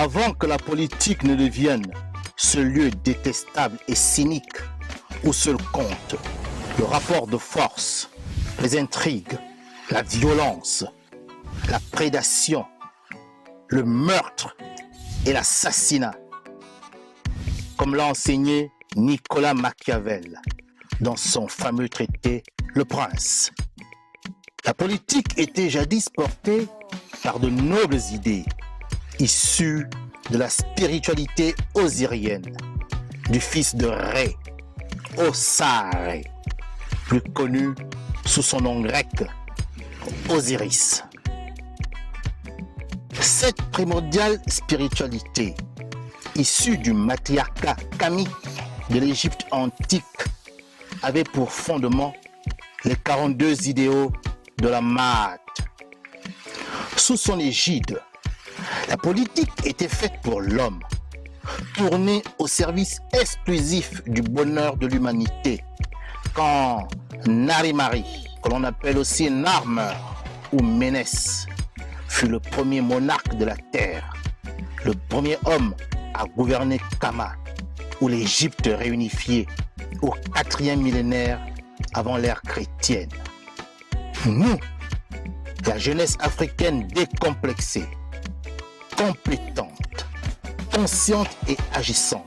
Avant que la politique ne devienne ce lieu détestable et cynique où seul compte le rapport de force, les intrigues, la violence, la prédation, le meurtre et l'assassinat, comme l'a enseigné Nicolas Machiavel dans son fameux traité Le Prince. La politique était jadis portée par de nobles idées issues de la spiritualité osirienne, du fils de Ré, Osare, plus connu sous son nom grec, Osiris. Cette primordiale spiritualité, issue du matriarcat kamique de l'Égypte antique, avait pour fondement les 42 idéaux de la Maat. Sous son égide, la politique était faite pour l'homme, tournée au service exclusif du bonheur de l'humanité, quand Narimari, que l'on appelle aussi Narmer ou Ménès, fut le premier monarque de la terre, le premier homme à gouverner Kama, ou l'Égypte réunifiée au 4e millénaire avant l'ère chrétienne. Nous, la jeunesse africaine décomplexée, compétente, consciente et agissante,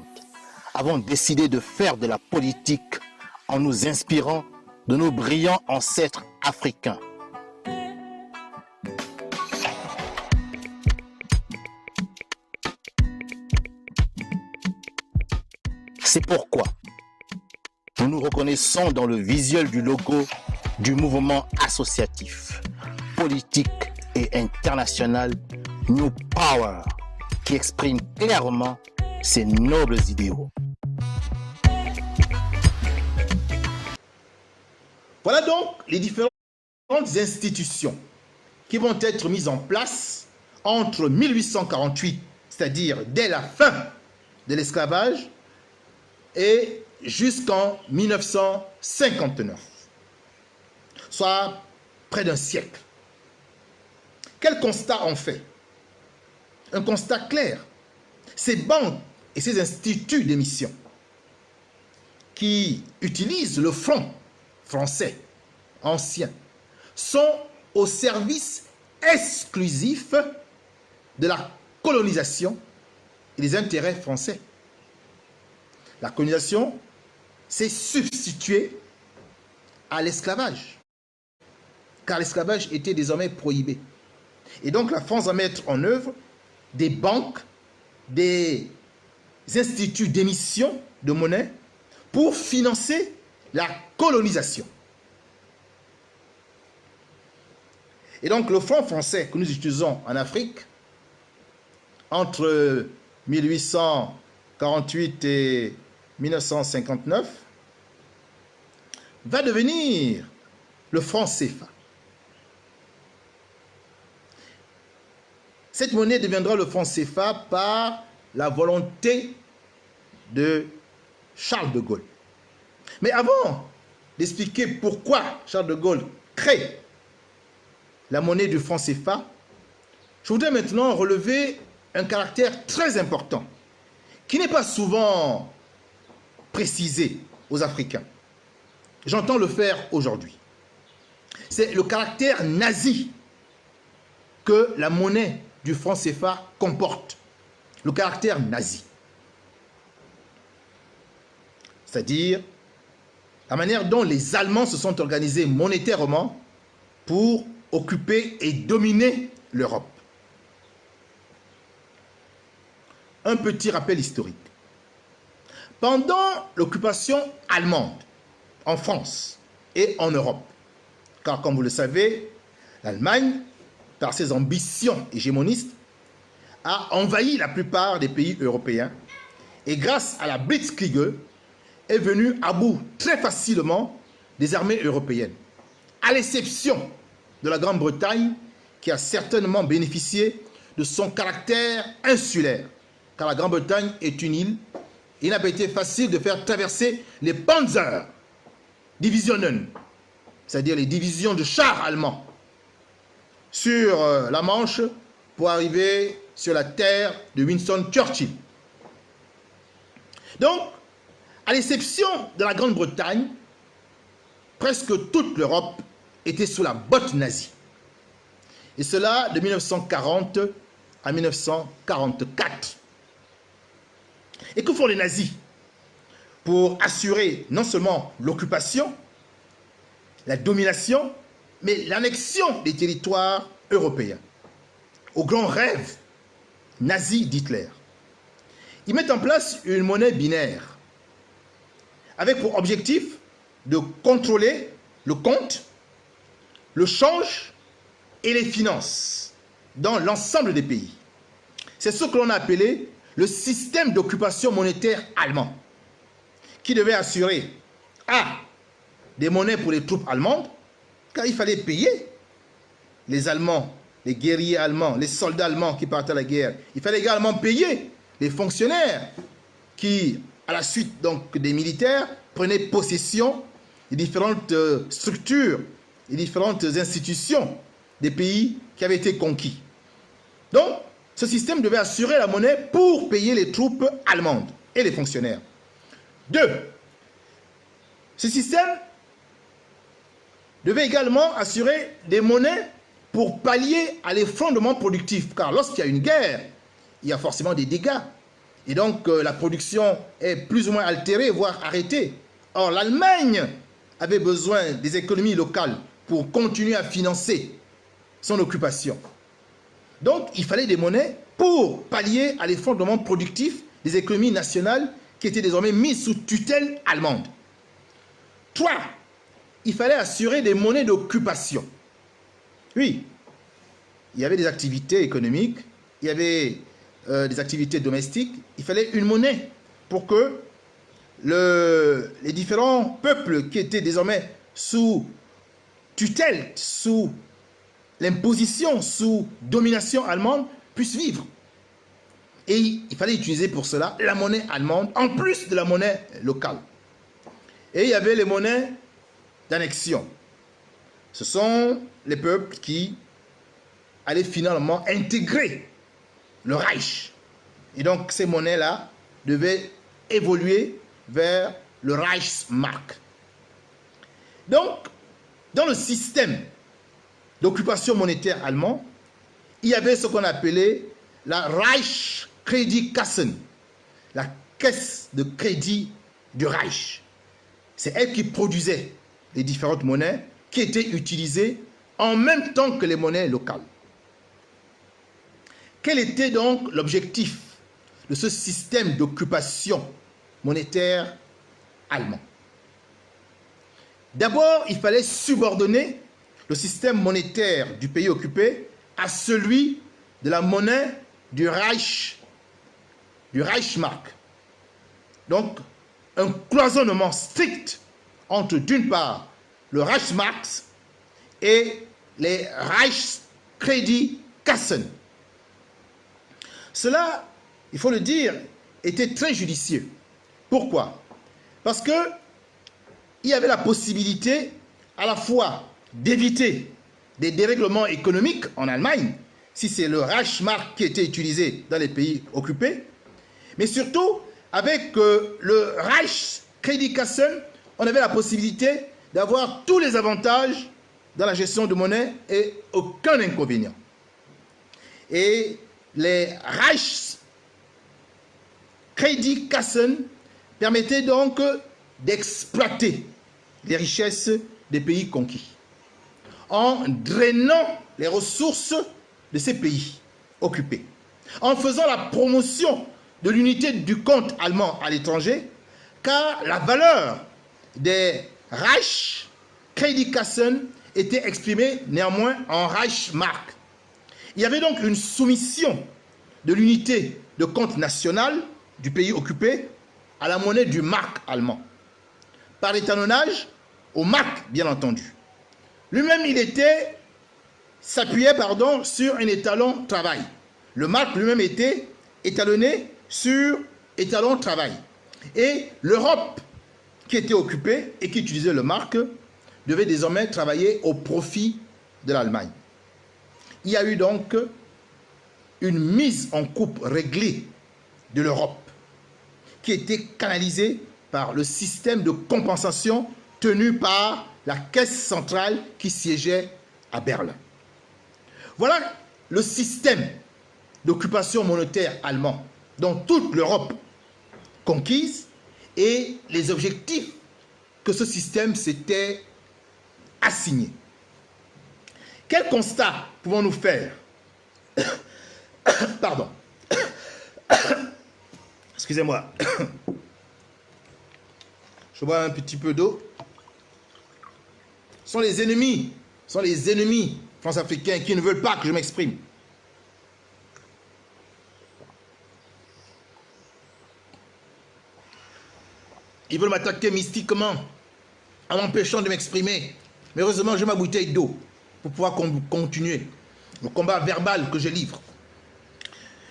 avons décidé de faire de la politique en nous inspirant de nos brillants ancêtres africains. C'est pourquoi nous nous reconnaissons dans le visuel du logo du mouvement associatif, politique et international New Power, qui exprime clairement ces nobles idéaux. Voilà donc les différentes institutions qui vont être mises en place entre 1848, c'est-à-dire dès la fin de l'esclavage, et jusqu'en 1959, soit près d'un siècle. Quel constat on fait? Un constat clair. Ces banques et ces instituts d'émission qui utilisent le franc français ancien sont au service exclusif de la colonisation et des intérêts français. La colonisation s'est substituée à l'esclavage, car l'esclavage était désormais prohibé. Et donc la France va mettre en œuvre des banques, des instituts d'émission de monnaie pour financer la colonisation. Et donc le franc français que nous utilisons en Afrique, entre 1848 et 1959, va devenir le franc CFA. Cette monnaie deviendra le franc CFA par la volonté de Charles de Gaulle. Mais avant d'expliquer pourquoi Charles de Gaulle crée la monnaie du franc CFA, je voudrais maintenant relever un caractère très important qui n'est pas souvent précisé aux Africains. J'entends le faire aujourd'hui. C'est le caractère nazi que la monnaie du franc CFA comporte. Le caractère nazi. C'est-à-dire la manière dont les Allemands se sont organisés monétairement pour occuper et dominer l'Europe. Un petit rappel historique. Pendant l'occupation allemande en France et en Europe, car comme vous le savez, l'Allemagne, par ses ambitions hégémonistes, a envahi la plupart des pays européens et grâce à la Blitzkrieg, est venue à bout très facilement des armées européennes, à l'exception de la Grande-Bretagne qui a certainement bénéficié de son caractère insulaire, car la Grande-Bretagne est une île. Il n'a pas été facile de faire traverser les Panzer Divisionen, c'est-à-dire les divisions de chars allemands, sur la Manche pour arriver sur la terre de Winston Churchill. Donc, à l'exception de la Grande-Bretagne, presque toute l'Europe était sous la botte nazie. Et cela de 1940 à 1944. Et que font les nazis pour assurer non seulement l'occupation, la domination, mais l'annexion des territoires européens, au grand rêve nazi d'Hitler? Ils mettent en place une monnaie binaire avec pour objectif de contrôler le compte, le change et les finances dans l'ensemble des pays. C'est ce que l'on a appelé le système d'occupation monétaire allemand, qui devait assurer A, des monnaies pour les troupes allemandes, car il fallait payer les Allemands, les guerriers allemands, les soldats allemands qui partaient à la guerre. Il fallait également payer les fonctionnaires qui, à la suite donc des militaires, prenaient possession des différentes structures et différentes institutions des pays qui avaient été conquis. Donc, ce système devait assurer la monnaie pour payer les troupes allemandes et les fonctionnaires. 2. Ce système devait également assurer des monnaies pour pallier à l'effondrement productif. Car lorsqu'il y a une guerre, il y a forcément des dégâts. Et donc, la production est plus ou moins altérée, voire arrêtée. Or, l'Allemagne avait besoin des économies locales pour continuer à financer son occupation. Donc, il fallait des monnaies pour pallier à l'effondrement productif des économies nationales qui étaient désormais mises sous tutelle allemande. 3. Il fallait assurer des monnaies d'occupation. Oui, il y avait des activités économiques, il y avait des activités domestiques. Il fallait une monnaie pour que les différents peuples qui étaient désormais sous tutelle, sous l'imposition, sous domination allemande, puissent vivre. Et il fallait utiliser pour cela la monnaie allemande, en plus de la monnaie locale. Et il y avait les monnaies d'annexion. Ce sont les peuples qui allaient finalement intégrer le Reich. Et donc ces monnaies-là devaient évoluer vers le Reichsmark. Donc, dans le système d'occupation monétaire allemand, il y avait ce qu'on appelait la Reichskreditkassen, la caisse de crédit du Reich. C'est elle qui produisait les différentes monnaies qui étaient utilisées en même temps que les monnaies locales. Quel était donc l'objectif de ce système d'occupation monétaire allemand? D'abord, il fallait subordonner le système monétaire du pays occupé à celui de la monnaie du Reichsmark. Donc, un cloisonnement strict entre, d'une part, le Reichsmark et les Reichskreditkassen. Cela, il faut le dire, était très judicieux. Pourquoi? Parce que il y avait la possibilité à la fois d'éviter des dérèglements économiques en Allemagne, si c'est le Reichsmark qui était utilisé dans les pays occupés, mais surtout avec le Reichskreditkassen, on avait la possibilité d'avoir tous les avantages dans la gestion de monnaie et aucun inconvénient. Et les Reichskreditkassen permettaient donc d'exploiter les richesses des pays conquis en drainant les ressources de ces pays occupés, en faisant la promotion de l'unité du compte allemand à l'étranger, car la valeur des Reichskreditkassen était exprimée néanmoins en Reichsmark. Il y avait donc une soumission de l'unité de compte national du pays occupé à la monnaie du mark allemand, par étalonnage au mark, bien entendu. Lui-même, il s'appuyait sur un étalon travail. Le mark lui-même était étalonné sur étalon travail. Et l'Europe qui était occupée et qui utilisait le mark devait désormais travailler au profit de l'Allemagne. Il y a eu donc une mise en coupe réglée de l'Europe qui était canalisée par le système de compensation tenu par la caisse centrale qui siégeait à Berlin. Voilà le système d'occupation monétaire allemand dans toute l'Europe conquise et les objectifs que ce système s'était assigné. Quel constat pouvons-nous faire? Pardon. Excusez-moi. Je bois un petit peu d'eau. Ce sont les ennemis france-africains qui ne veulent pas que je m'exprime. Ils veulent m'attaquer mystiquement en m'empêchant de m'exprimer. Mais heureusement, j'ai ma bouteille d'eau pour pouvoir continuer le combat verbal que je livre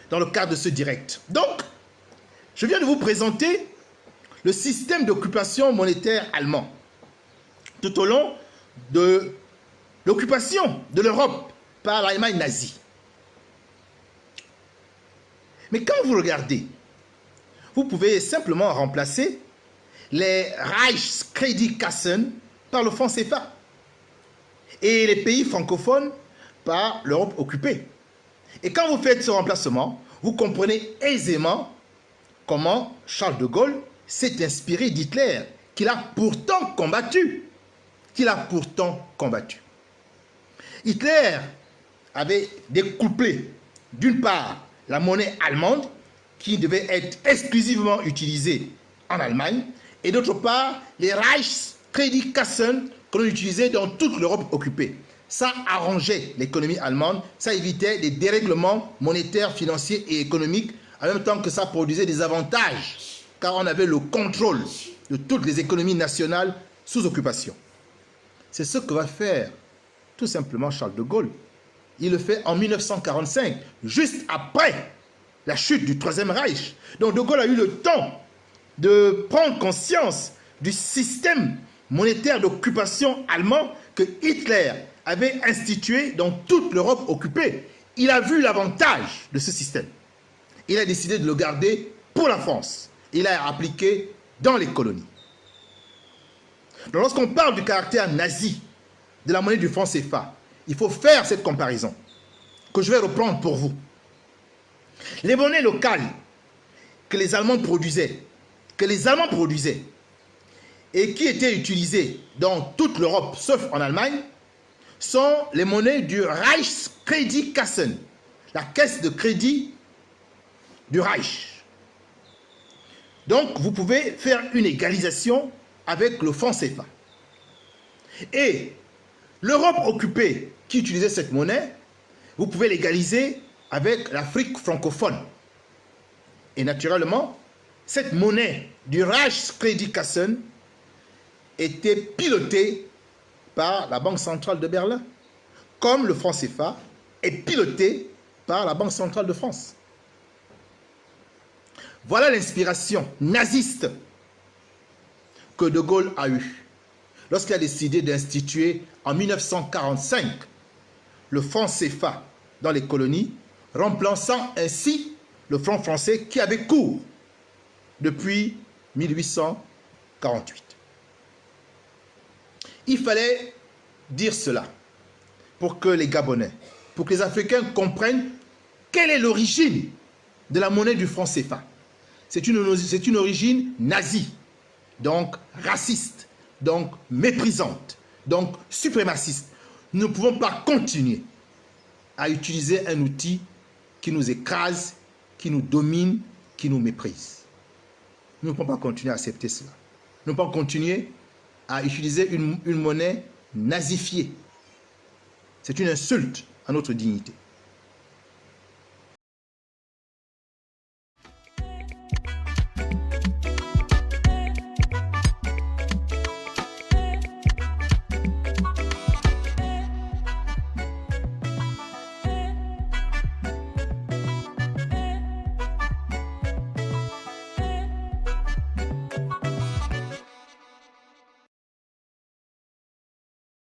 dans le cadre de ce direct. Donc, je viens de vous présenter le système d'occupation monétaire allemand tout au long de l'occupation de l'Europe par l'Allemagne nazie. Mais quand vous regardez, vous pouvez simplement remplacer les Reichskreditkassen par le franc CFA et les pays francophones par l'Europe occupée. Et quand vous faites ce remplacement, vous comprenez aisément comment Charles de Gaulle s'est inspiré d'Hitler, qu'il a pourtant combattu. Hitler avait découplé, d'une part, la monnaie allemande, qui devait être exclusivement utilisée en Allemagne, et d'autre part, les Reichskreditkassen que l'on utilisait dans toute l'Europe occupée. Ça arrangeait l'économie allemande, ça évitait les dérèglements monétaires, financiers et économiques, en même temps que ça produisait des avantages, car on avait le contrôle de toutes les économies nationales sous occupation. C'est ce que va faire tout simplement Charles de Gaulle. Il le fait en 1945, juste après la chute du Troisième Reich. Donc de Gaulle a eu le temps de prendre conscience du système monétaire d'occupation allemand que Hitler avait institué dans toute l'Europe occupée. Il a vu l'avantage de ce système. Il a décidé de le garder pour la France. Il l'a appliqué dans les colonies. Donc lorsqu'on parle du caractère nazi de la monnaie du franc CFA, il faut faire cette comparaison que je vais reprendre pour vous. Les monnaies locales que les Allemands produisaient, et qui étaient utilisées dans toute l'Europe, sauf en Allemagne, sont les monnaies du Reichskreditkassen, la caisse de crédit du Reich. Donc, vous pouvez faire une égalisation avec le franc CFA. Et l'Europe occupée qui utilisait cette monnaie, vous pouvez l'égaliser avec l'Afrique francophone. Et naturellement, cette monnaie du Reichskreditkassen était pilotée par la Banque centrale de Berlin, comme le franc CFA est piloté par la Banque centrale de France. Voilà l'inspiration naziste que De Gaulle a eue lorsqu'il a décidé d'instituer en 1945 le franc CFA dans les colonies, remplaçant ainsi le franc français qui avait cours depuis 1848. Il fallait dire cela pour que les Gabonais, pour que les Africains comprennent quelle est l'origine de la monnaie du franc CFA. C'est une origine nazie, donc raciste, donc méprisante, donc suprémaciste. Nous ne pouvons pas continuer à utiliser un outil qui nous écrase, qui nous domine, qui nous méprise. Nous ne pouvons pas continuer à accepter cela. Nous ne pouvons pas continuer à utiliser une monnaie nazifiée. C'est une insulte à notre dignité.